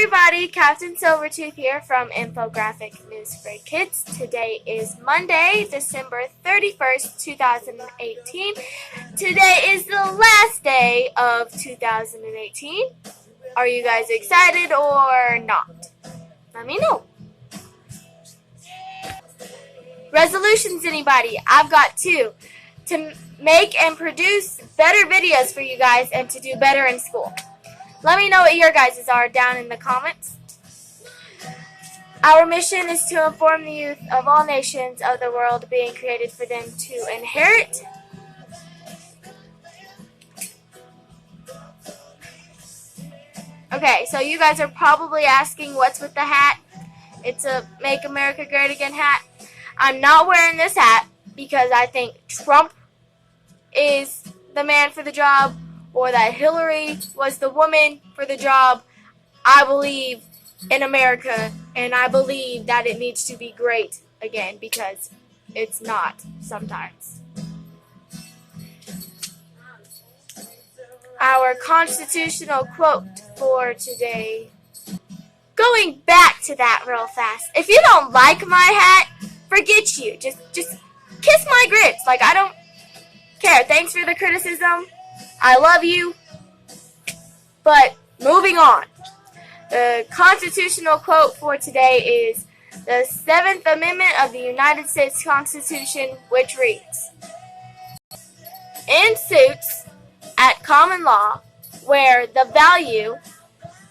everybody, Captain Silvertooth here from Infographic News for Kids. Today is Monday, December 31st, 2018. Today is the last day of 2018. Are you guys excited or not? Let me know. Resolutions, anybody? I've got two. To make and produce better videos for you guys and to do better in school. Let me know what your guys' are down in the comments. Our mission is to inform the youth of all nations of the world being created for them to inherit. Okay, so you guys are probably asking what's with the hat. It's a Make America Great Again hat. I'm not wearing this hat because I think Trump is the man for the job, or that Hillary was the woman for the job. I believe in America, and I believe that it needs to be great again, because it's not sometimes. Our constitutional quote for today. Going back to that real fast. If you don't like my hat, forget you. Just kiss my grits. Like, I don't care. Thanks for the criticism. I love you, but moving on. The constitutional quote for today is the 7th Amendment of the United States Constitution, which reads, "In suits at common law, where the value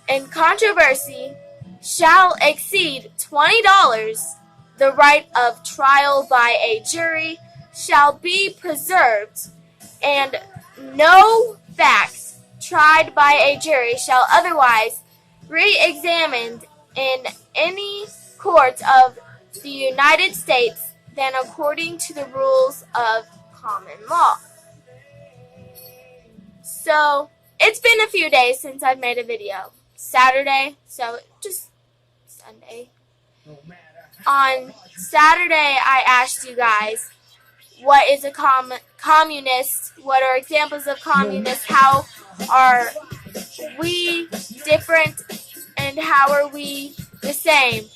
in controversy shall exceed $20, the right of trial by a jury shall be preserved, and no facts tried by a jury shall otherwise re-examined in any court of the United States than according to the rules of common law." So, it's been a few days since I've made a video. Saturday, so just Sunday. On Saturday, I asked you guys, what is a communist? What are examples of communists? How are we different? And how are we the same?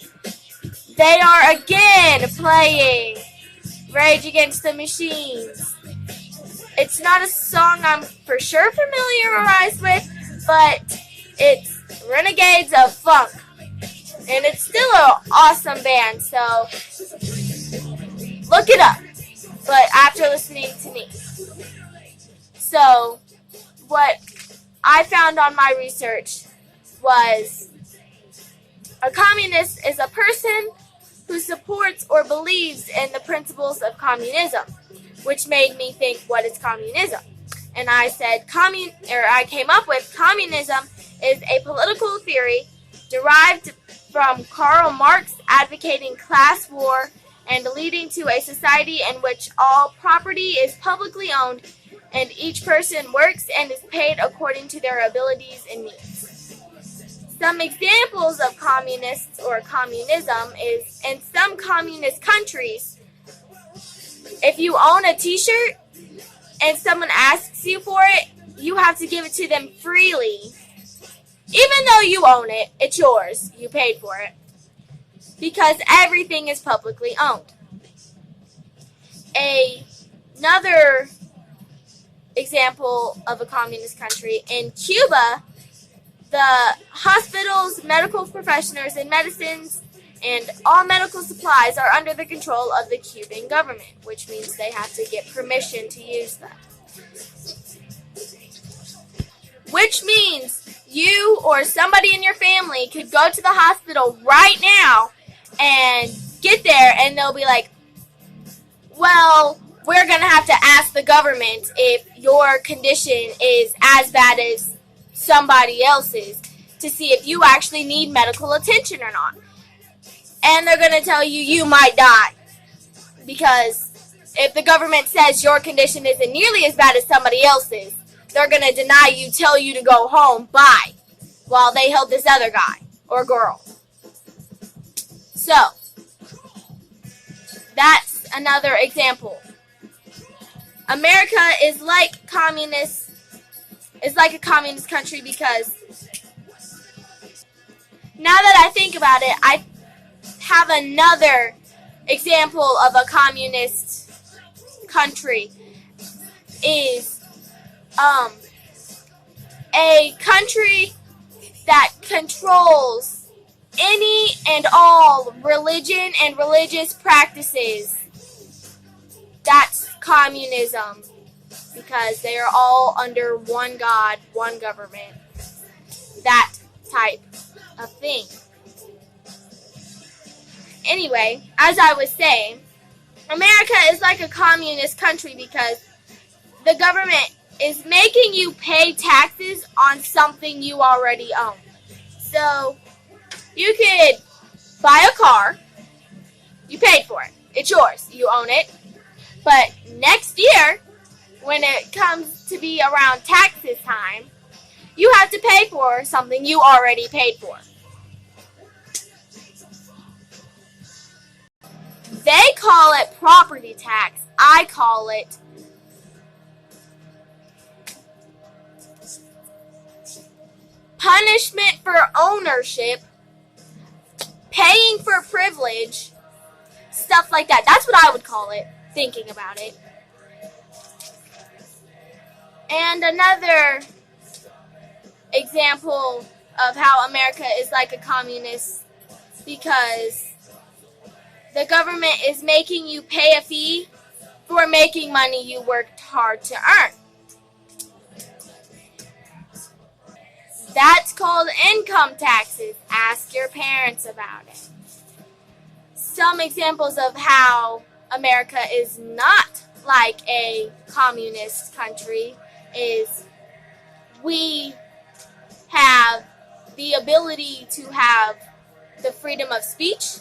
They are again playing Rage Against the Machines. It's not a song I'm for sure familiarized with, but it's Renegades of Funk. And it's still an awesome band, so look it up. But after listening to me. So, what I found on my research was a communist is a person who supports or believes in the principles of communism, which made me think, what is communism? And I said, I came up with communism is a political theory derived from Karl Marx advocating class war and leading to a society in which all property is publicly owned and each person works and is paid according to their abilities and needs. Some examples of communists or communism is in some communist countries, if you own a t-shirt and someone asks you for it, you have to give it to them freely. Even though you own it, it's yours. You paid for it. Because everything is publicly owned. Another example of a communist country, in Cuba, the hospitals, medical professionals, and medicines, and all medical supplies are under the control of the Cuban government, which means they have to get permission to use them. Which means you or somebody in your family could go to the hospital right now and get there, and they'll be like, well, we're going to have to ask the government if your condition is as bad as somebody else's to see if you actually need medical attention or not. And they're going to tell you you might die. Because if the government says your condition isn't nearly as bad as somebody else's, they're going to deny you, tell you to go home, bye, while they help this other guy or girl. So, that's another example. America is like a communist country because Now that I think about it, I have another example of a communist country. Is a country that controls any and all religion and religious practices. That's communism, because they are all under one God, one government. That type of thing. Anyway, as I was saying, America is like a communist country because the government is making you pay taxes on something you already own. So, you could buy a car, you paid for it, it's yours, you own it, but next year, when it comes to be around taxes time, you have to pay for something you already paid for. They call it property tax, I call it punishment for ownership, paying for privilege, stuff like that. That's what I would call it, thinking about it. And another example of how America is like a communist, because the government is making you pay a fee for making money you worked hard to earn. That's called income taxes. Ask your parents about it. Some examples of how America is not like a communist country is we have the ability to have the freedom of speech,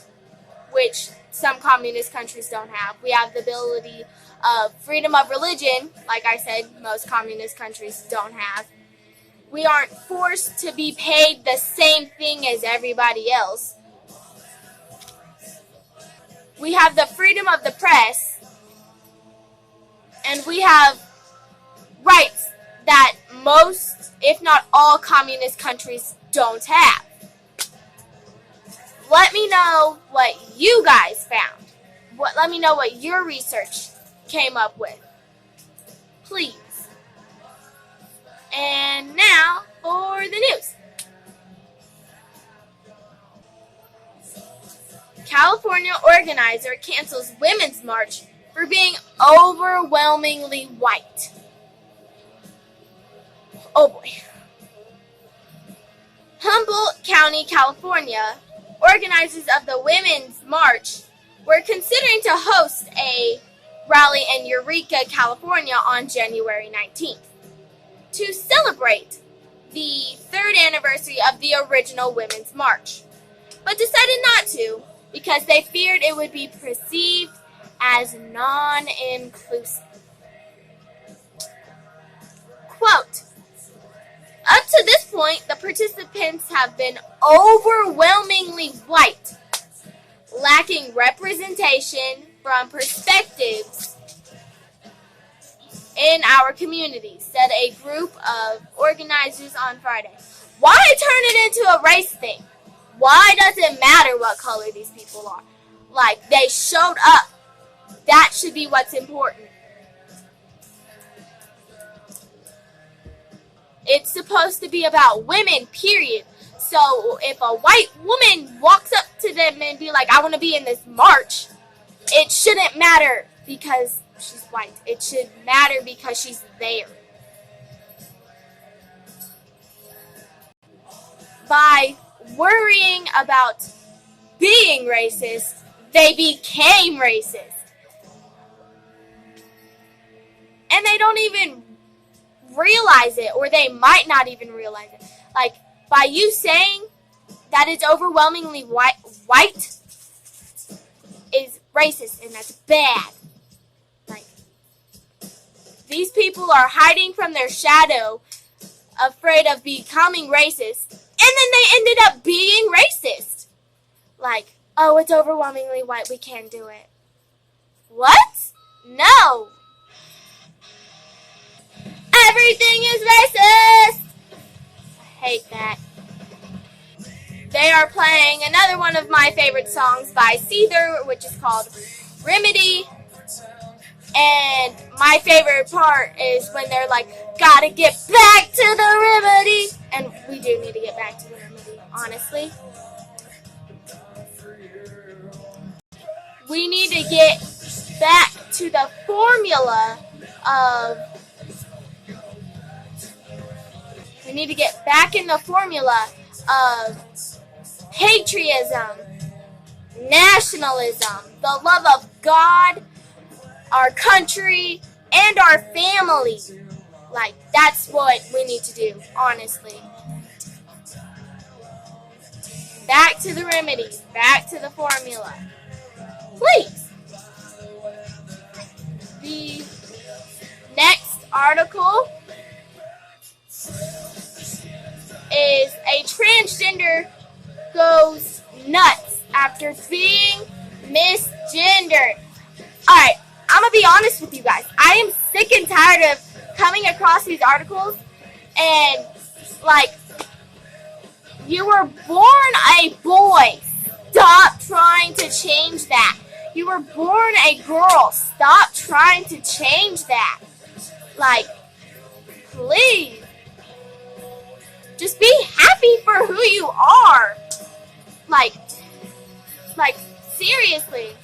which some communist countries don't have. We have the ability of freedom of religion, like I said, most communist countries don't have. We aren't forced to be paid the same thing as everybody else. We have the freedom of the press, and we have rights that most, if not all, communist countries don't have. Let me know what you guys found. Let me know what your research came up with. Please. And now for the news. California organizer cancels Women's March for being overwhelmingly white. Oh boy. Humboldt County, California, organizers of the Women's March were considering to host a rally in Eureka, California on January 19th to celebrate the 3rd anniversary of the original Women's March, but decided not to because they feared it would be perceived as non-inclusive. Quote, up to this point, the participants have been overwhelmingly white, lacking representation from perspectives in our community, said a group of organizers on Friday. Why turn it into a race thing? Why does it matter what color these people are? Like, they showed up. That should be what's important. It's supposed to be about women, period. So if a white woman walks up to them and be like, I want to be in this march, it shouldn't matter because she's white. It should matter because she's there. By worrying about being racist, they became racist. And they don't even realize it, or they might not even realize it. Like, by you saying that it's overwhelmingly white is racist, and that's bad. Like, these people are hiding from their shadow, afraid of becoming racist, and then they ended up being racist. Like, oh, it's overwhelmingly white, we can't do it. What? No. Everything is racist. I hate that. they are playing another one of my favorite songs by Seether, which is called Remedy. And my favorite part is when they're like, gotta get back to the remedy. And we do need to get back to the remedy, honestly. We need to get back to the formula of... We need to get back in the formula of patriotism, nationalism, the love of God, our country, and our family. Like, that's what we need to do, honestly. Back to the remedy. Back to the formula. Please. The next article is a transgender goes nuts after being misgendered. Alright, I'm going to be honest with you guys. I am sick and tired of coming across these articles and, like, you were born a boy. Stop trying to change that. You were born a girl. Stop trying to change that. Like, please. Just be happy for who you are. Like, seriously.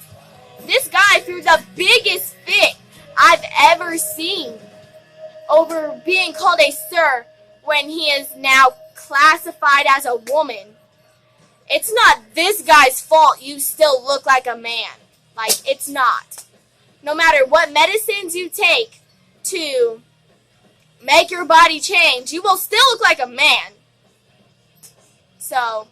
This guy threw the biggest fit I've ever seen over being called a sir when he is now classified as a woman. It's not this guy's fault you still look like a man. Like, it's not. No matter what medicines you take to make your body change, you will still look like a man. So,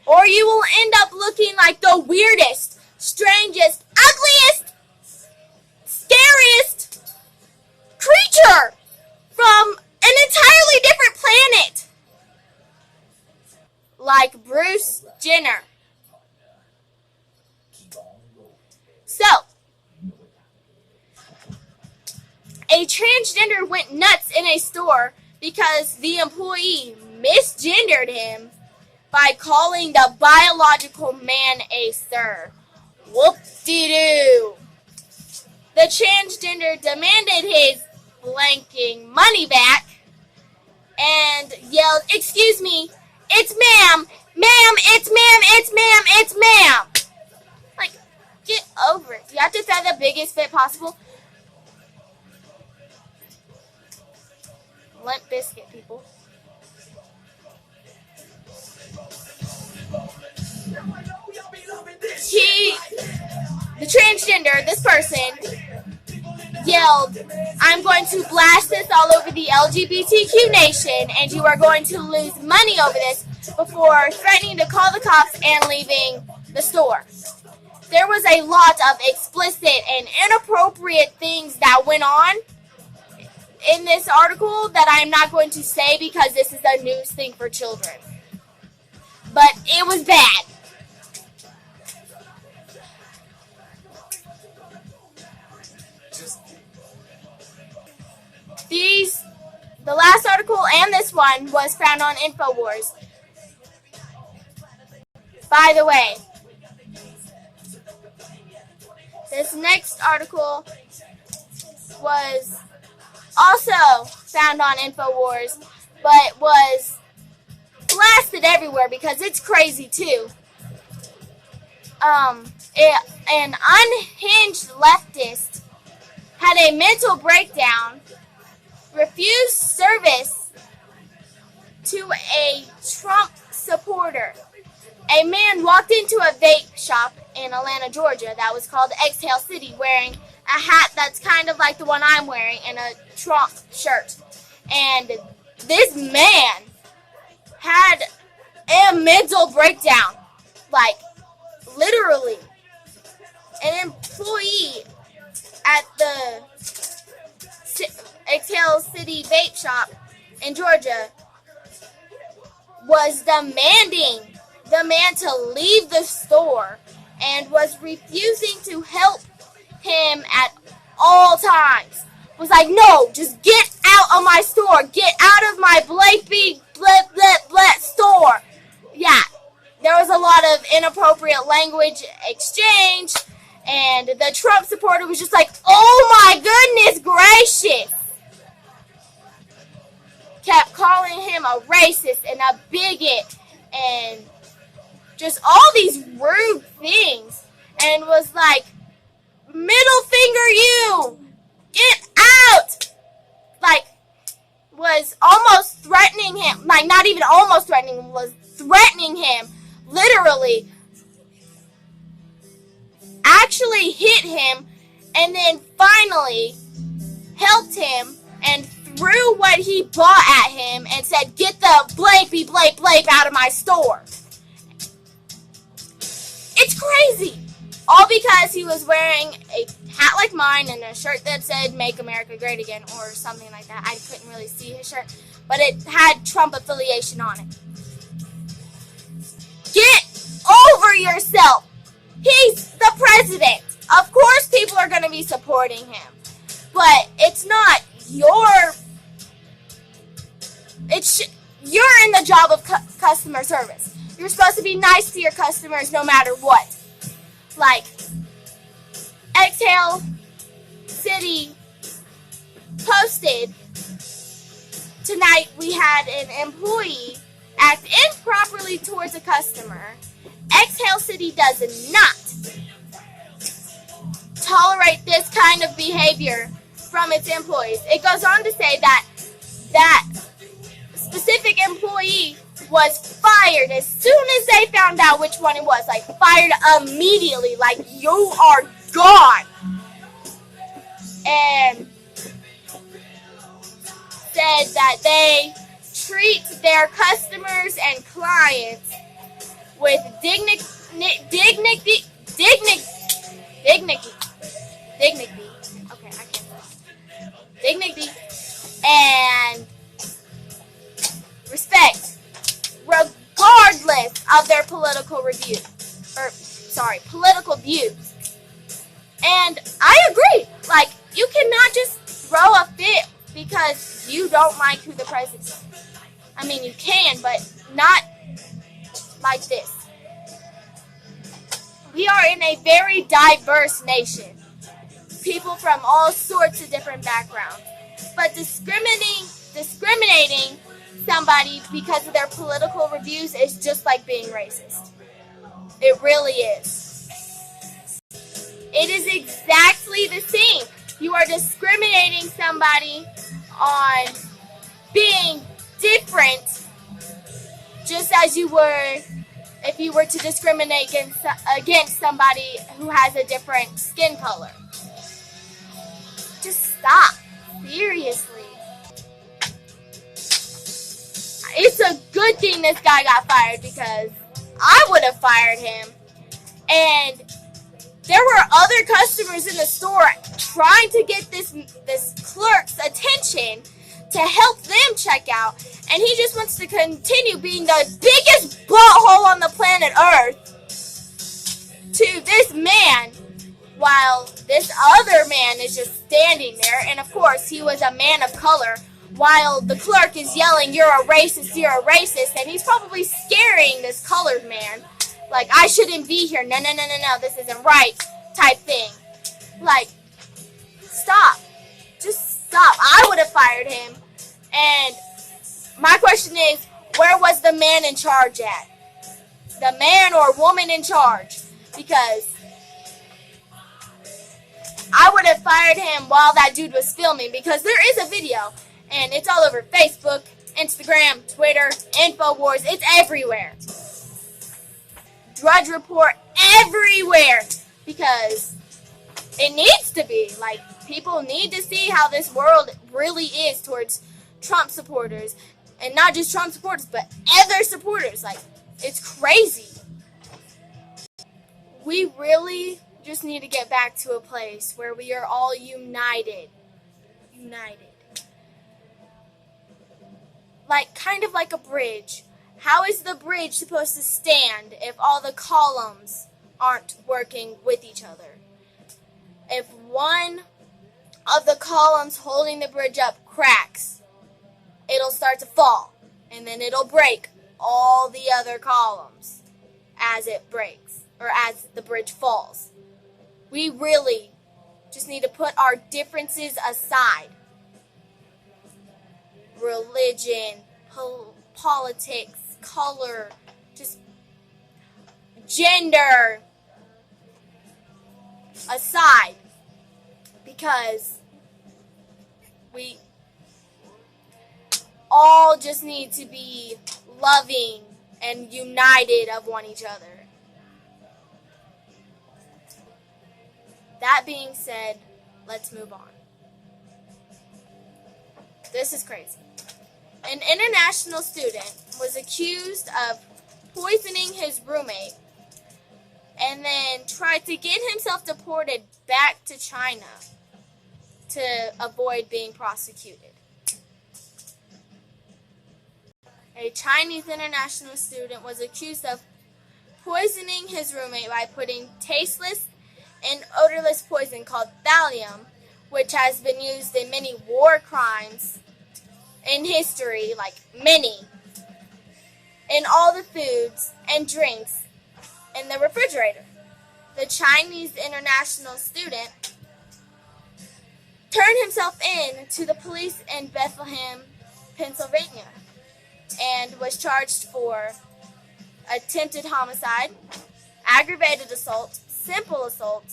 or you will end up looking like the weirdest, strangest, ugliest, scariest creature from an entirely different planet. Like Bruce Jenner. So, a transgender went nuts in a store because the employee misgendered him by calling the biological man a sir. Whoop-de-doo. The transgender demanded his blanking money back and yelled, "Excuse me, it's ma'am, ma'am, it's ma'am, it's ma'am, it's ma'am." Like, get over it. You have to throw the biggest fit possible. Limp Biscuit, people. The transgender, this person, yelled, "I'm going to blast this all over the LGBTQ nation, and you are going to lose money over this," before threatening to call the cops and leaving the store. There was a lot of explicit and inappropriate things that went on in this article that I'm not going to say because this is a news thing for children. But it was bad. The last article and this one was found on Infowars. By the way, this next article was also found on Infowars, but was blasted everywhere because it's crazy too. An unhinged leftist had a mental breakdown, refused service to a Trump supporter. A man walked into a vape shop in Atlanta, Georgia that was called Exhale City, wearing a hat that's kind of like the one I'm wearing and a Trump shirt. And this man had a mental breakdown. Like, literally. An employee at the Exhale City vape shop in Georgia was demanding the man to leave the store and was refusing to help him at all times. Was like, "No, just get out of my store. Get out of my blapey store. Yeah, there was a lot of inappropriate language exchange, and the Trump supporter was just like, oh my goodness gracious. Kept calling him a racist and a bigot and just all these rude things, and was like, middle finger you, get out. Like, was almost threatening him, like not even almost threatening him, was threatening him, literally, actually hit him, and then finally helped him and threw what he bought at him and said, get the blape out of my store. It's crazy. All because he was wearing a hat like mine and a shirt that said Make America Great Again or something like that. I couldn't really see his shirt, but it had Trump affiliation on it. Get over yourself. He's the president. Of course people are going to be supporting him, but it's not you're in the job of customer service. You're supposed to be nice to your customers no matter what. Like, Exhale City posted tonight we had an employee act improperly towards a customer. Exhale City does not tolerate this kind of behavior from its employees. It goes on to say that that specific employee was fired as soon as they found out which one it was. Like, fired immediately. Like, you are gone. And said that they treat their customers and clients with dignity. Okay, I can't say. Dignity and respect, regardless of their political views. And I agree. Like, you cannot just throw a fit because you don't like who the president is. I mean, you can, but not like this. We are in a very diverse nation. People from all sorts of different backgrounds. But discriminating somebody because of their political views is just like being racist. It really is. It is exactly the same. You are discriminating somebody on being different, just as you were if you were to discriminate against somebody who has a different skin color. Just stop. Seriously. It's a good thing this guy got fired, because I would have fired him. And there were other customers in the store trying to get this clerk's attention to help them check out, and he just wants to continue being the biggest butthole on the planet Earth to this man, while this other man is just standing there. And of course, he was a man of color, while the clerk is yelling, you're a racist, and he's probably scaring this colored man, like, I shouldn't be here, no, this isn't right, type thing. Like, stop. Just stop. I would have fired him. And my question is, where was the man in charge at? The man or woman in charge? Because I would have fired him while that dude was filming, because there is a video, and it's all over Facebook, Instagram, Twitter, Infowars. It's everywhere. Drudge Report everywhere, because it needs to be. Like, people need to see how this world really is towards Trump supporters, and not just Trump supporters, but other supporters. Like, it's crazy. We really just need to get back to a place where we are all united. Like, kind of like a bridge. How is the bridge supposed to stand if all the columns aren't working with each other? If one of the columns holding the bridge up cracks, it'll start to fall, and then it'll break all the other columns as it breaks, or as the bridge falls. We really just need to put our differences aside. Religion, politics, color, just gender aside, because we all just need to be loving and united of one each other. That being said, let's move on. This is crazy. An international student was accused of poisoning his roommate and then tried to get himself deported back to China to avoid being prosecuted. A Chinese international student was accused of poisoning his roommate by putting tasteless and odorless poison called thallium, which has been used in many war crimes in history, like many, in all the foods and drinks in the refrigerator. The Chinese international student turned himself in to the police in Bethlehem, Pennsylvania, and was charged for attempted homicide, aggravated assault, simple assault,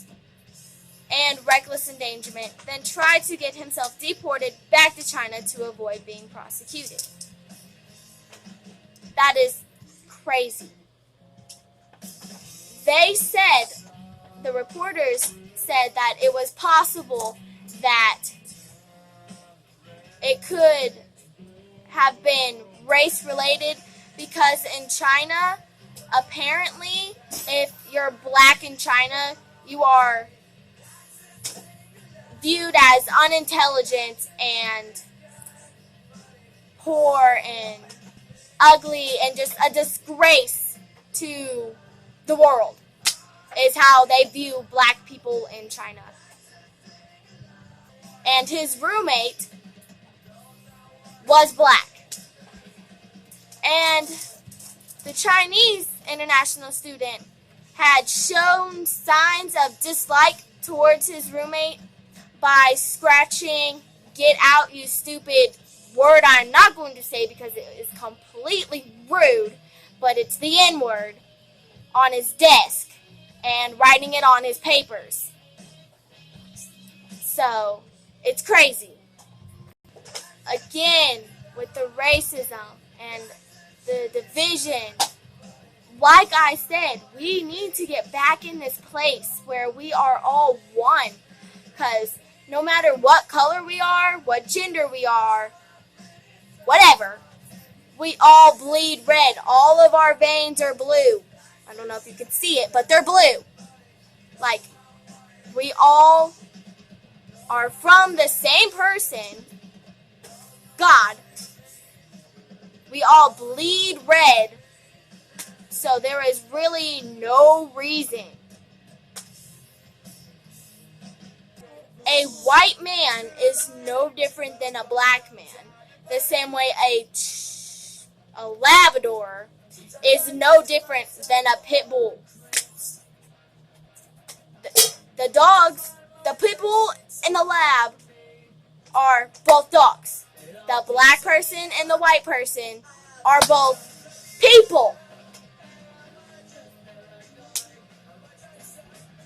and reckless endangerment, then tried to get himself deported back to China to avoid being prosecuted. That is crazy. They said, the reporters said that it was possible that it could have been race-related because in China, apparently, if you're black in China, you are viewed as unintelligent and poor and ugly and just a disgrace to the world, is how they view black people in China. And his roommate was black. And the Chinese international student had shown signs of dislike towards his roommate by scratching "Get out, you stupid" word I'm not going to say because it is completely rude, but it's the N-word, on his desk and writing it on his papers. So, it's crazy. Again, with the racism and the division, like I said, we need to get back in this place where we are all one. Because no matter what color we are, what gender we are, whatever, we all bleed red. All of our veins are blue. I don't know if you can see it, but they're blue. Like, we all are from the same person, God. We all bleed red. So there is really no reason a white man is no different than a black man. The same way a Labrador is no different than a pit bull. The dogs, the pit bull and the lab are both dogs. The black person and the white person are both people.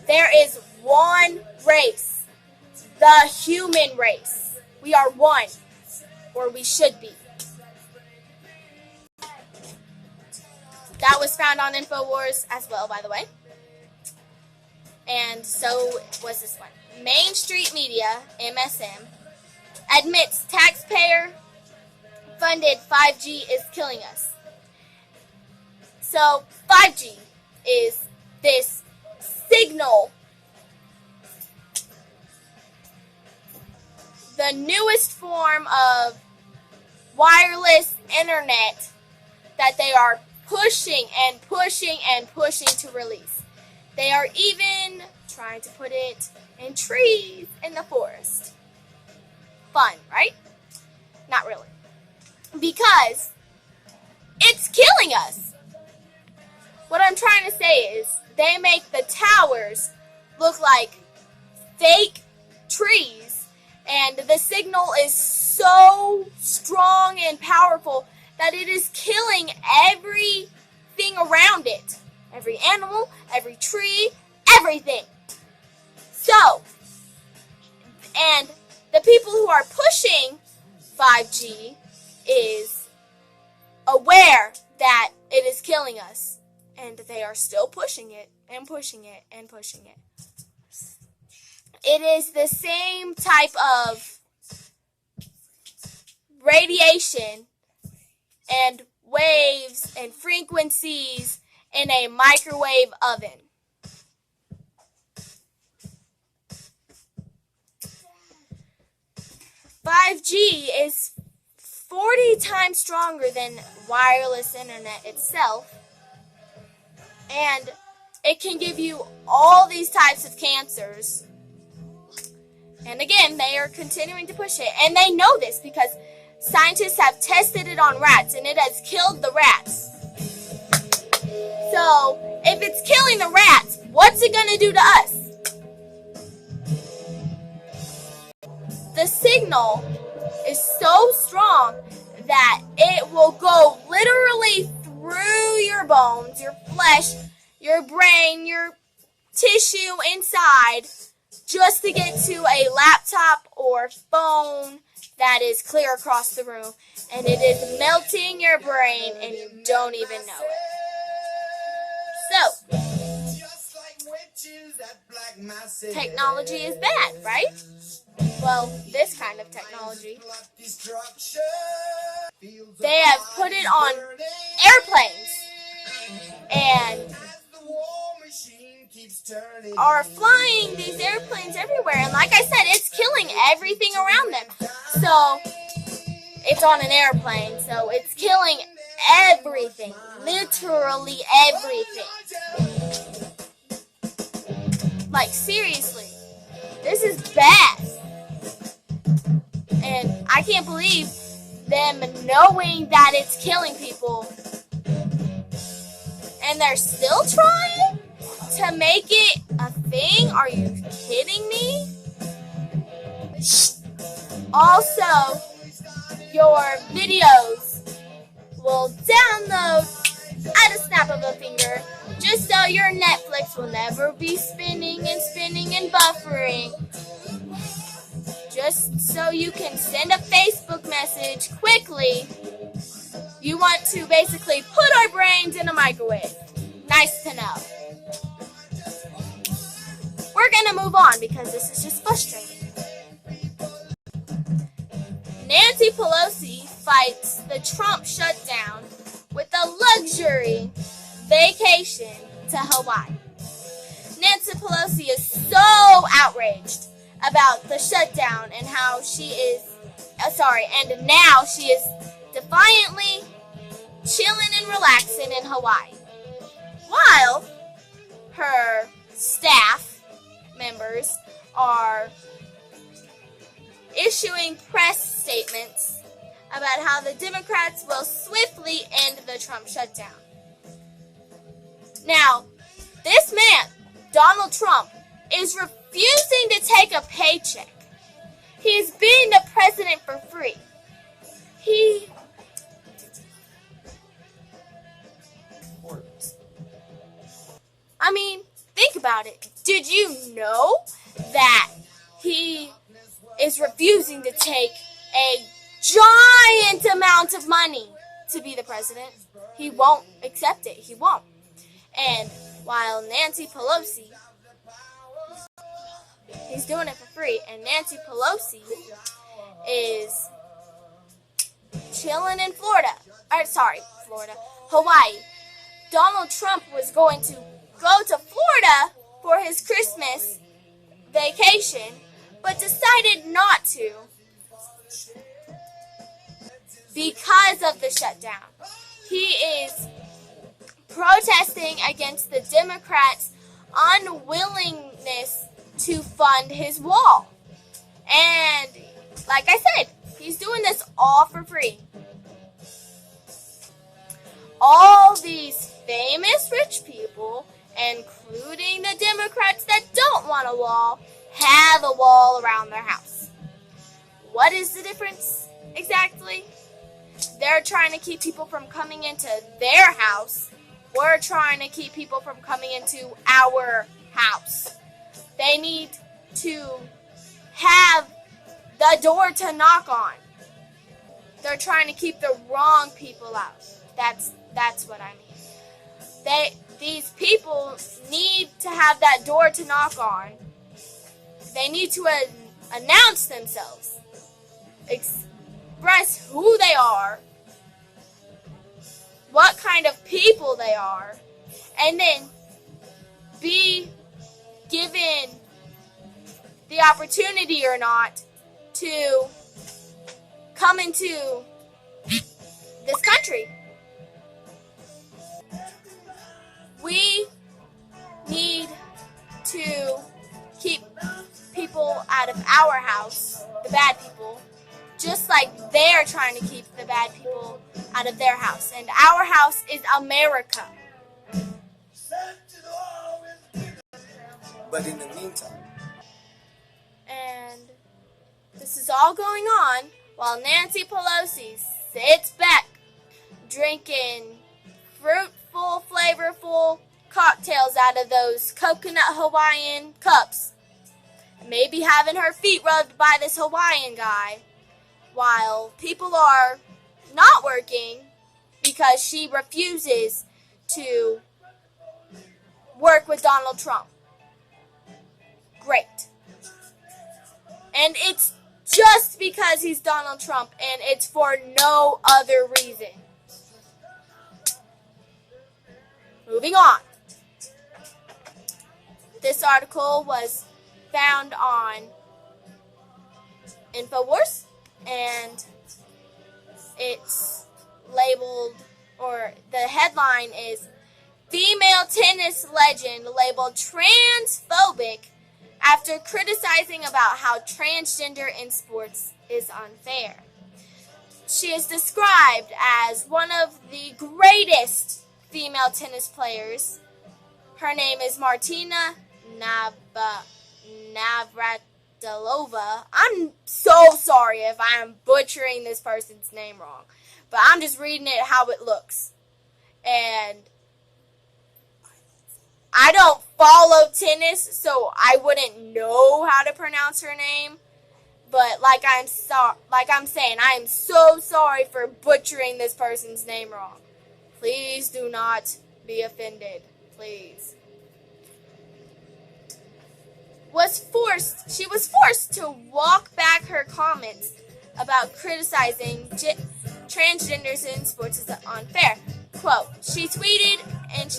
There is one race, the human race. We are one, or we should be. That was found on Infowars as well, by the way. And so was this one. Main Street Media, MSM, admits taxpayer-funded 5G is killing us. So 5G is this signal, the newest form of wireless internet that they are pushing and pushing and pushing to release. They are even trying to put it in trees in the forest. fun, right? Not really. Because it's killing us. What I'm trying to say is they make the towers look like fake trees, and the signal is so strong and powerful that it is killing everything around it. Every animal, every tree, everything. So, and the people who are pushing 5G is aware that it is killing us, and they are still pushing it and pushing it and pushing it. It is the same type of radiation and waves and frequencies in a microwave oven. "5G is 40 times stronger than wireless internet itself, and it can give you all these types of cancers." And again, they are continuing to push it, and they know this because scientists have tested it on rats, and it has killed the rats. So, if it's killing the rats, what's it going to do to us? The signal is so strong that it will go literally through your bones, your flesh, your brain, your tissue inside, just to get to a laptop or phone that is clear across the room, and it is melting your brain and you don't even know it. So, technology is bad, right? Well, this kind of technology. They have put it on airplanes and are flying these airplanes everywhere. And like I said, it's killing everything around them. So, it's on an airplane, so it's killing everything. Literally everything. Like, seriously. This is bad. And I can't believe them knowing that it's killing people. And they're still trying to make it a thing? Are you kidding me? Also, your videos will download at a snap of a finger, just so your Netflix will never be spinning and buffering. Just so you can send a Facebook message quickly. You want to basically put our brains in a microwave. Nice to know. We're going to move on because this is just frustrating. Nancy Pelosi fights the Trump shutdown with a luxury vacation to Hawaii. Nancy Pelosi is so outraged about the shutdown and how she is, and now she is defiantly chilling and relaxing in Hawaii, while her staff members are issuing press statements about how the Democrats will swiftly end the Trump shutdown. Now, this man, Donald Trump, is refusing to take a paycheck. He's being the president for free. Think about it. Did you know that he is refusing to take a giant amount of money to be the president? He won't accept it. He won't. And while Nancy Pelosi, he's doing it for free, and Nancy Pelosi is chilling in Hawaii. Donald Trump was going to go to Florida for his Christmas vacation, but decided not to because of the shutdown. He is protesting against the Democrats' unwillingness to fund his wall. And like I said, he's doing this all for free. All these famous rich people, including the Democrats that don't want a wall, have a wall around their house. What is the difference exactly? They're trying to keep people from coming into their house. We're trying to keep people from coming into our house. They need to have the door to knock on. They're trying to keep the wrong people out. That's what I mean. These people need to have that door to knock on. They need to announce themselves, express who they are, what kind of people they are, and then be given the opportunity or not to come into this country. We need to keep people out of our house, the bad people, just like they're trying to keep the bad people out of their house. And our house is America. But in the meantime, and this is all going on while Nancy Pelosi sits back drinking fruitful, flavorful cocktails out of those coconut Hawaiian cups. Maybe having her feet rubbed by this Hawaiian guy while people are not working because she refuses to work with Donald Trump. Great. And it's just because he's Donald Trump, and it's for no other reason. Moving on. This article was found on Infowars, and it's labeled, or the headline is, Female Tennis Legend Labeled Transphobic After Criticizing About How Transgender in Sports is Unfair. She is described as one of the greatest female tennis players. Her name is Martina Navratilova. I'm so sorry if I am butchering this person's name wrong, but I'm just reading it how it looks. And I don't follow tennis, so I wouldn't know how to pronounce her name. But like I'm saying, I am so sorry for butchering this person's name wrong. Please do not be offended. Please. She was forced to walk back her comments about criticizing transgenders in sports as unfair. Quote, she tweeted, and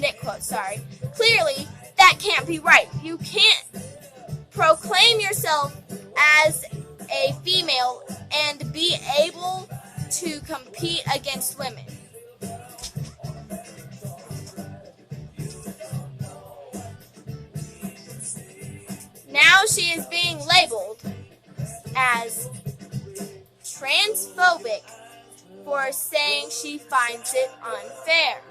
it quotes, clearly, that can't be right. You can't proclaim yourself as a female and be able to compete against women. Now she is being labeled as transphobic for saying she finds it unfair.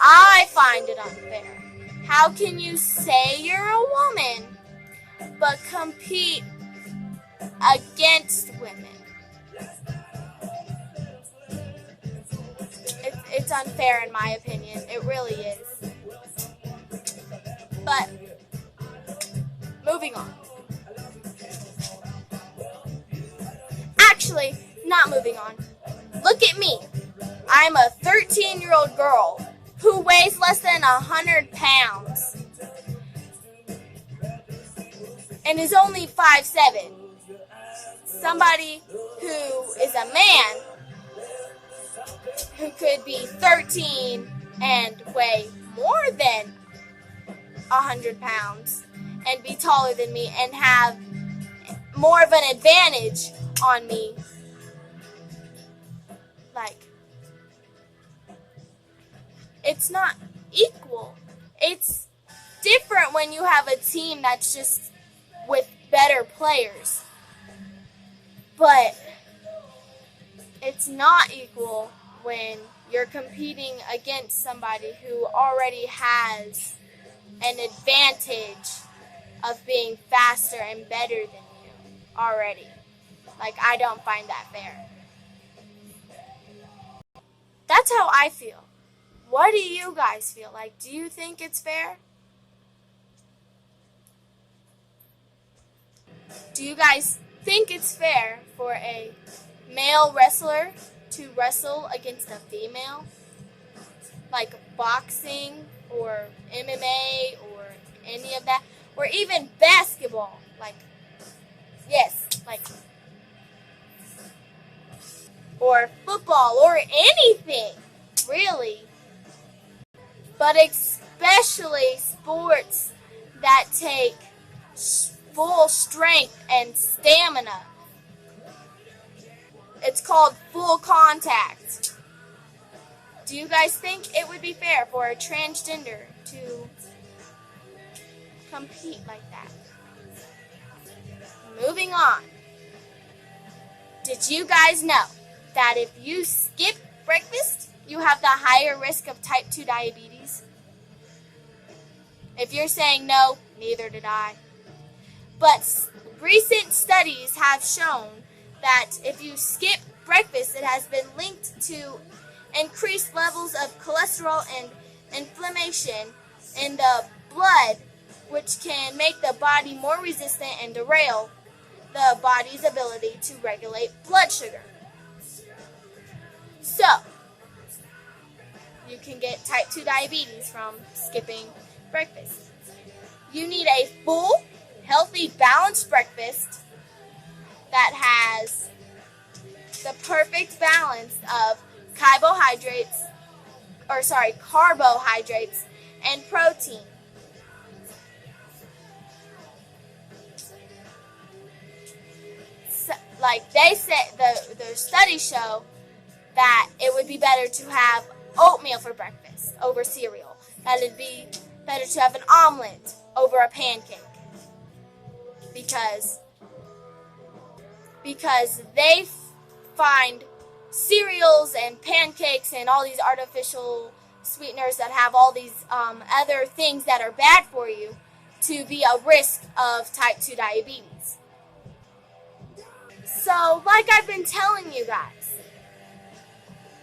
I find it unfair. How can you say you're a woman but compete against women? It's unfair in my opinion. It really is. But moving on. Actually, not moving on. Look at me. I'm a 13-year-old girl who weighs less than 100 pounds and is only 5'7". Somebody who is a man who could be 13 and weigh more than 100 pounds and be taller than me and have more of an advantage on me. Like, it's not equal. It's different when you have a team that's just with better players. But it's not equal when you're competing against somebody who already has an advantage of being faster and better than you already. Like, I don't find that fair. That's how I feel. What do you guys feel like? Do you think it's fair? Do you guys think it's fair for a male wrestler to wrestle against a female? Like boxing or MMA or any of that? Or even basketball? Like, yes, like, or football or anything, really. But especially sports that take full strength and stamina. It's called full contact. Do you guys think it would be fair for a transgender to compete like that? Moving on. Did you guys know that if you skip breakfast, you have the higher risk of type 2 diabetes? If you're saying no, neither did I. But recent studies have shown that if you skip breakfast, it has been linked to increased levels of cholesterol and inflammation in the blood, which can make the body more resistant and derail the body's ability to regulate blood sugar. So, you can get type 2 diabetes from skipping breakfast. You need a full, healthy, balanced breakfast that has the perfect balance of carbohydrates and protein. So, like they said, the studies show that it would be better to have oatmeal for breakfast over cereal. That it'd be better to have an omelet over a pancake. Because they find cereals and pancakes and all these artificial sweeteners that have all these other things that are bad for you to be a risk of type 2 diabetes. So, like I've been telling you guys,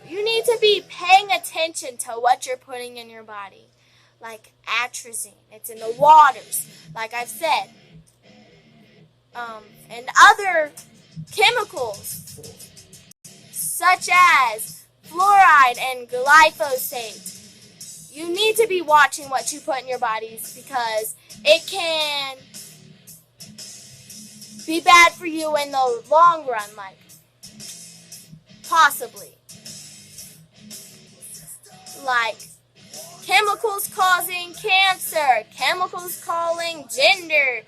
you need to be paying attention to what you're putting in your body. Like atrazine, it's in the waters, like I've said. And other chemicals, such as fluoride and glyphosate. You need to be watching what you put in your bodies because it can be bad for you in the long run, like, possibly. Like, chemicals causing cancer, chemicals causing gender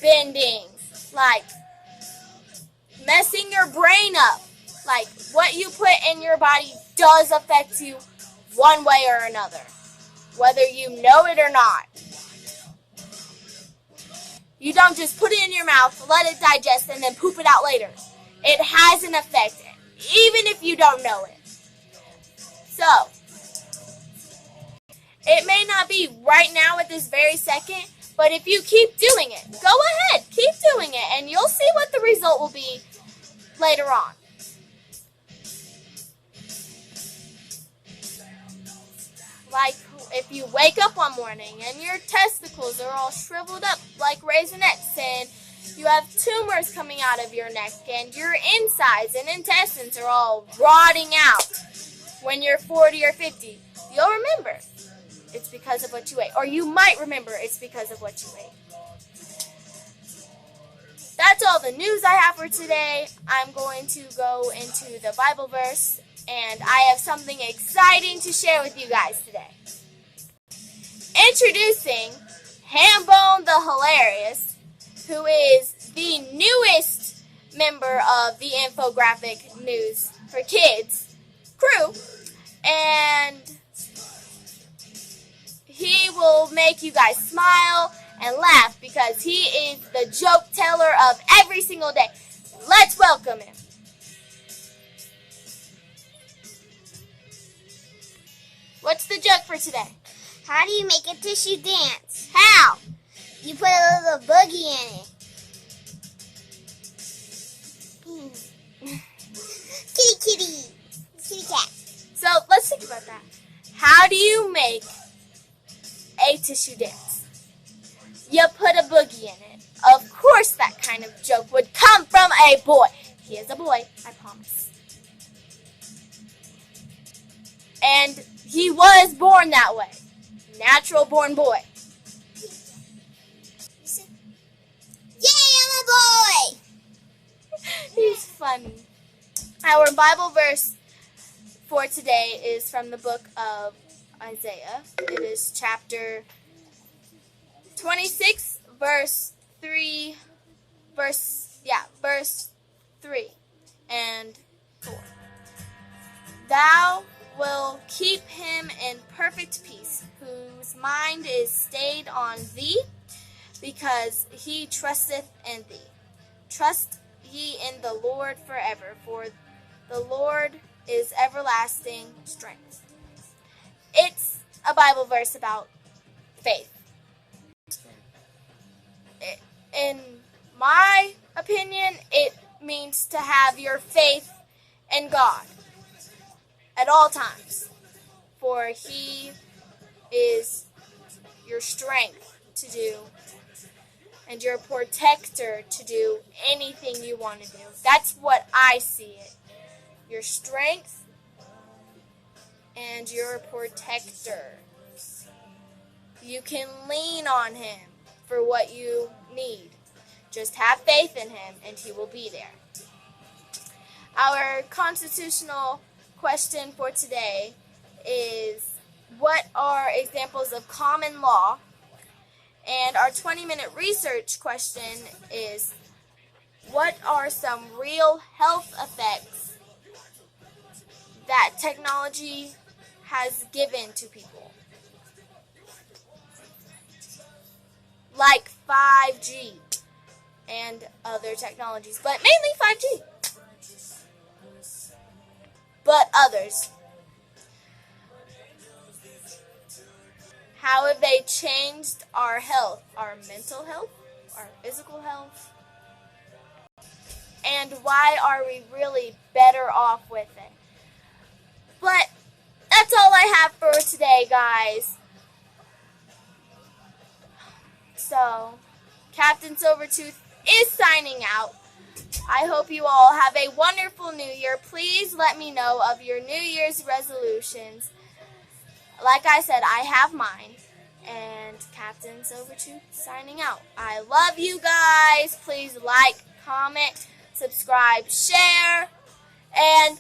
bending, like, messing your brain up. Like, what you put in your body does affect you one way or another, whether you know it or not. You don't just put it in your mouth, let it digest, and then poop it out later. It has an effect, even if you don't know it. So, it may not be right now at this very second, but if you keep doing it, go ahead, keep doing it, and you'll see what the result will be later on. Like, if you wake up one morning and your testicles are all shriveled up like raisinets and you have tumors coming out of your neck and your insides and intestines are all rotting out when you're 40 or 50, you'll remember it's because of what you ate. Or you might remember it's because of what you ate. That's all the news I have for today. I'm going to go into the Bible verse, and I have something exciting to share with you guys today. Introducing Hambone the Hilarious, who is the newest member of the Infographic News for Kids crew, and he will make you guys smile and laugh because he is the joke teller of every single day. Let's welcome him. What's the joke for today? How do you make a tissue dance? How? You put a little boogie in it. Kitty, kitty. Kitty cat. So let's think about that. How do you make a tissue dance? You put a boogie in it. Of course that kind of joke would come from a boy. He is a boy, I promise. And he was born that way. Natural born boy. Yay, I'm a boy! He's funny. Our Bible verse for today is from the book of Isaiah. It is chapter 26, verse 3 and 4. Thou will keep him in perfect peace, whose mind is stayed on thee, because he trusteth in thee. Trust ye in the Lord forever, for the Lord is everlasting strength. It's a Bible verse about faith. In my opinion, it means to have your faith in God at all times, for he is your strength to do and your protector to do anything you want to do. That's what I see it. Your strength and your protector. You can lean on him for what you need. Just have faith in him and he will be there. Our constitutional question for today is, what are examples of common law? And our 20-minute research question is, what are some real health effects that technology has given to people? Like 5G and other technologies, but mainly 5G. But others. How have they changed our health, our mental health, our physical health? And why are we really better off with it? But that's all I have for today, guys. So, Captain Silvertooth is signing out. I hope you all have a wonderful New Year. Please let me know of your New Year's resolutions. Like I said, I have mine. And Captain Silvertooth signing out. I love you guys. Please like, comment, subscribe, share, and